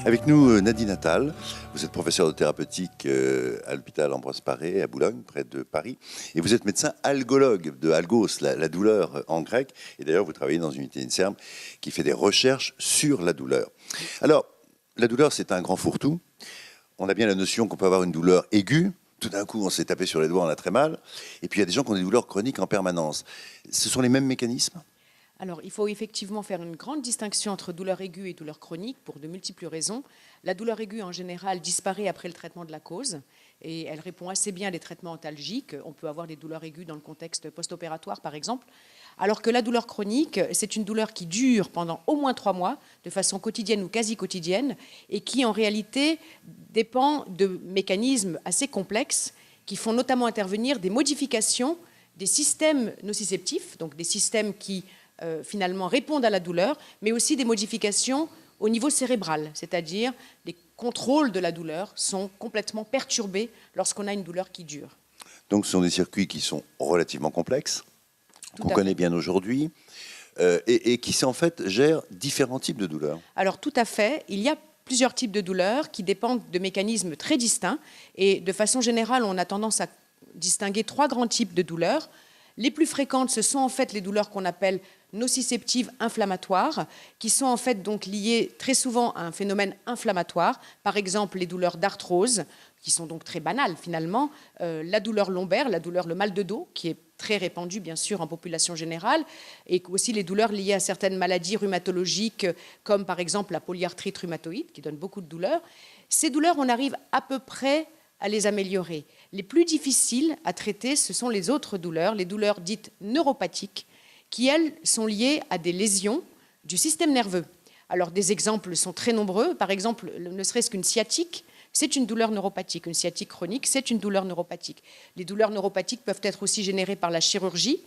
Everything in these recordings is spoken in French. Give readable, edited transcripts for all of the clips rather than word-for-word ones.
Avec nous, Nadine Attal. Vous êtes professeur de thérapeutique à l'hôpital Ambroise Paré à Boulogne, près de Paris. Et vous êtes médecin algologue de algos, la douleur en grec. Et d'ailleurs, vous travaillez dans une unité INSERM qui fait des recherches sur la douleur. Alors, la douleur, c'est un grand fourre-tout. On a bien la notion qu'on peut avoir une douleur aiguë. Tout d'un coup, on s'est tapé sur les doigts, on a très mal. Et puis, il y a des gens qui ont des douleurs chroniques en permanence. Ce sont les mêmes mécanismes ? Alors, il faut effectivement faire une grande distinction entre douleur aiguë et douleur chronique pour de multiples raisons. La douleur aiguë, en général, disparaît après le traitement de la cause et elle répond assez bien à des traitements antalgiques. On peut avoir des douleurs aiguës dans le contexte post-opératoire, par exemple. Alors que la douleur chronique, c'est une douleur qui dure pendant au moins 3 mois, de façon quotidienne ou quasi quotidienne, et qui, en réalité, dépend de mécanismes assez complexes qui font notamment intervenir des modifications des systèmes nociceptifs, donc des systèmes qui finalement répondent à la douleur, mais aussi des modifications au niveau cérébral, c'est-à-dire les contrôles de la douleur sont complètement perturbés lorsqu'on a une douleur qui dure. Donc ce sont des circuits qui sont relativement complexes, qu'on connaît bien aujourd'hui, et qui en fait gèrent différents types de douleurs. Alors tout à fait, il y a plusieurs types de douleurs qui dépendent de mécanismes très distincts, et de façon générale, on a tendance à distinguer 3 grands types de douleurs. Les plus fréquentes, ce sont en fait les douleurs qu'on appelle nociceptives inflammatoires, qui sont en fait donc liées très souvent à un phénomène inflammatoire, par exemple les douleurs d'arthrose, qui sont donc très banales finalement, la douleur lombaire, le mal de dos, qui est très répandu bien sûr en population générale, et aussi les douleurs liées à certaines maladies rhumatologiques, comme par exemple la polyarthrite rhumatoïde, qui donne beaucoup de douleurs. Ces douleurs, on arrive à peu près à les améliorer. Les plus difficiles à traiter, ce sont les autres douleurs, les douleurs dites neuropathiques, qui, elles, sont liées à des lésions du système nerveux. Alors, des exemples sont très nombreux. Par exemple, ne serait-ce qu'une sciatique, c'est une douleur neuropathique. Une sciatique chronique, c'est une douleur neuropathique. Les douleurs neuropathiques peuvent être aussi générées par la chirurgie.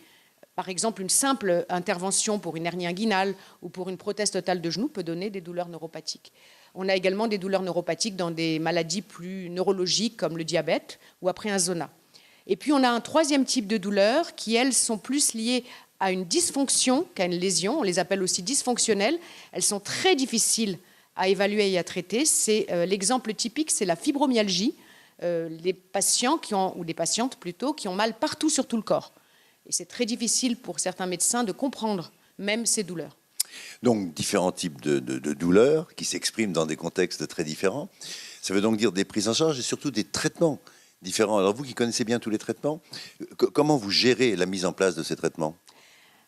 Par exemple, une simple intervention pour une hernie inguinale ou pour une prothèse totale de genou peut donner des douleurs neuropathiques. On a également des douleurs neuropathiques dans des maladies plus neurologiques comme le diabète ou après un zona. Et puis, on a un 3e type de douleurs qui, elles, sont plus liées à une dysfonction qu'à une lésion. On les appelle aussi dysfonctionnelles. Elles sont très difficiles à évaluer et à traiter. C'est l'exemple typique, c'est la fibromyalgie. Les patients ou les patientes plutôt, qui ont mal partout sur tout le corps. Et c'est très difficile pour certains médecins de comprendre même ces douleurs. Donc différents types de douleurs qui s'expriment dans des contextes très différents. Ça veut donc dire des prises en charge et surtout des traitements différents. Alors vous qui connaissez bien tous les traitements, comment vous gérez la mise en place de ces traitements ?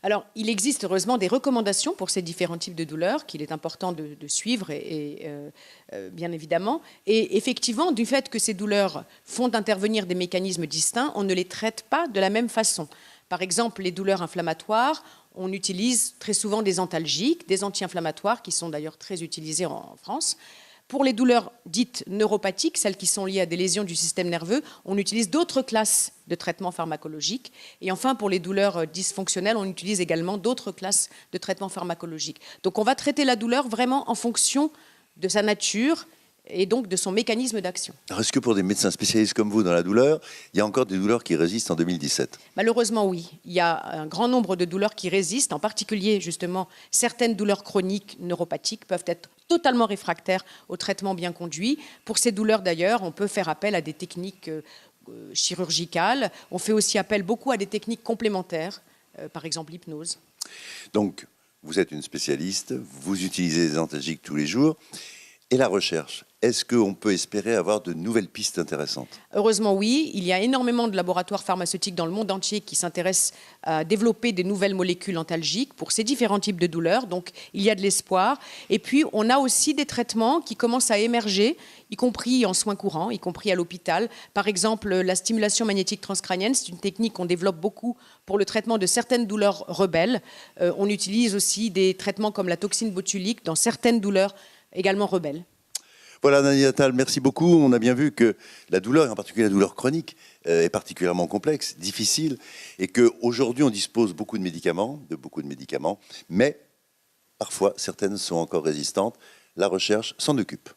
Alors, il existe heureusement des recommandations pour ces différents types de douleurs qu'il est important de suivre, bien évidemment. Et effectivement, du fait que ces douleurs font intervenir des mécanismes distincts, on ne les traite pas de la même façon. Par exemple, les douleurs inflammatoires, on utilise très souvent des antalgiques, des anti-inflammatoires, qui sont d'ailleurs très utilisés en France. Pour les douleurs dites neuropathiques, celles qui sont liées à des lésions du système nerveux, on utilise d'autres classes de traitements pharmacologiques. Et enfin, pour les douleurs dysfonctionnelles, on utilise également d'autres classes de traitements pharmacologiques. Donc on va traiter la douleur vraiment en fonction de sa nature et donc de son mécanisme d'action. Alors est-ce que pour des médecins spécialistes comme vous dans la douleur, il y a encore des douleurs qui résistent en 2017 ? Malheureusement, oui. Il y a un grand nombre de douleurs qui résistent, en particulier, justement, certaines douleurs chroniques neuropathiques peuvent être totalement réfractaires au traitement bien conduit. Pour ces douleurs, d'ailleurs, on peut faire appel à des techniques chirurgicales. On fait aussi appel beaucoup à des techniques complémentaires, par exemple l'hypnose. Donc, vous êtes une spécialiste, vous utilisez des antalgiques tous les jours. Et la recherche, est-ce qu'on peut espérer avoir de nouvelles pistes intéressantes ? Heureusement, oui. Il y a énormément de laboratoires pharmaceutiques dans le monde entier qui s'intéressent à développer des nouvelles molécules antalgiques pour ces différents types de douleurs. Donc, il y a de l'espoir. Et puis, on a aussi des traitements qui commencent à émerger, y compris en soins courants, y compris à l'hôpital. Par exemple, la stimulation magnétique transcrânienne, c'est une technique qu'on développe beaucoup pour le traitement de certaines douleurs rebelles. On utilise aussi des traitements comme la toxine botulique dans certaines douleurs également rebelles. Voilà, Nadine Attal, merci beaucoup. On a bien vu que la douleur, et en particulier la douleur chronique, est particulièrement complexe, difficile, et qu'aujourd'hui, on dispose de beaucoup de médicaments, mais parfois, certaines sont encore résistantes. La recherche s'en occupe.